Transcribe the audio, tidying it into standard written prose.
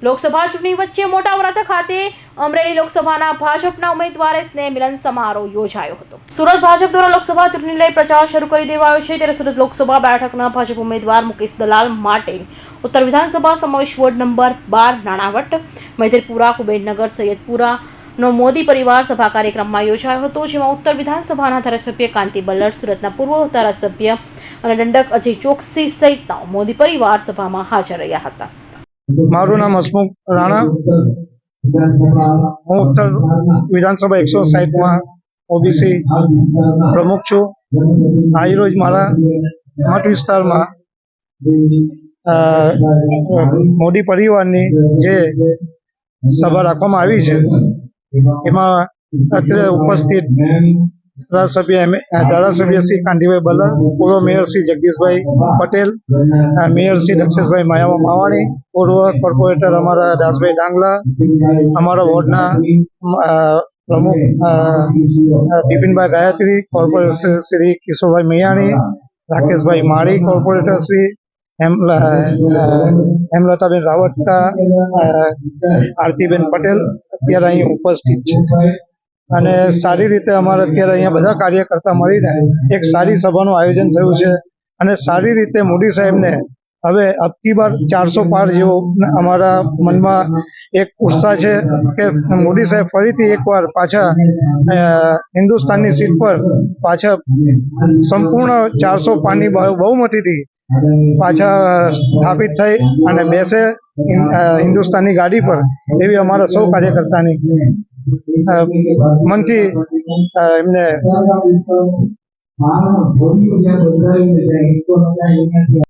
લોકસભા ચૂંટણી વચ્ચે મોટા વરાછા ખાતે અમરેલી લોકસભાના ભાજપના ઉમેદવારે સ્નેહ મિલન સમારોહ યોજાયો હતો। સુરત ભાજપ દ્વારા લોકસભા ચૂંટણી લઈ પ્રચાર શરૂ કરી દેવાયો છે, ત્યારે સુરત લોકસભા બેઠકના ભાજપ ઉમેદવાર મુકેશ દલાલ માટે ઉત્તર વિધાનસભા સમાવેશ વોર્ડ નંબર 12 નાણાવટ, મૈદરપુરા, કુબેરનગર, સૈયદપુરા નો મોદી પરિવાર સભા કાર્યક્રમમાં યોજાયો હતો, જેમાં ઉત્તર વિધાનસભાના ધારાસભ્ય કાંતિ બલ્લડ, સુરતના પૂર્વ ધારાસભ્ય અને દંડક અજય ચોકસી સહિતના મોદી પરિવાર સભામાં હાજર રહ્યા હતા। મારું નામ હસમુખ રાણા, હું ઉત્તર વિધાનસભા 160 ઓબીસી પ્રમુખ છું। આજરોજ મારા મત વિસ્તારમાં મોદી પરિવારની જે સભા રાખવામાં આવી છે, એમાં અત્યારે ઉપસ્થિત ધારાસભ્ય શ્રી કાંતિભાઈ બલ્લડ, પૂર્વ મેયર શ્રી જગદીશભાઈ પટેલ, મેયર શ્રી દક્ષેશભાઈ માવાણી, પૂર્વ કોર્પોરેટર અમારા દાસભાઈ ડાંગલા, અમારા વોર્ડના પ્રમુખ બિપિનભાઈ ગાયત્રી, કોર્પોરેટર શ્રી કિશોરભાઈ મૈયાણી, રાકેશભાઈ માળી, કોર્પોરેટર શ્રી હેમલતાબેન રાવતકા, આરતીબેન પટેલ અત્યારે અહીં ઉપસ્થિત છે। અને સારી રીતે અમારે અત્યારે અહીંયા બધા કાર્યકર્તા મળીને એક સારી સભાનું આયોજન થયું છે અને સારી રીતે મોદી સાહેબને હવે અબકી બાર 400 પાર જેવો અમારા મનમાં એક ઉત્સાહ છે કે મોદી સાહેબ ફરીથી એકવાર પાછા હિન્દુસ્તાનની સીટ પર પાછા સંપૂર્ણ 400 પારની બહુમતીથી પાછા સ્થાપિત થઈ અને બેસે હિન્દુસ્તાનની ગાડી પર, એવી અમારા સૌ કાર્યકર્તાની મનથી એમને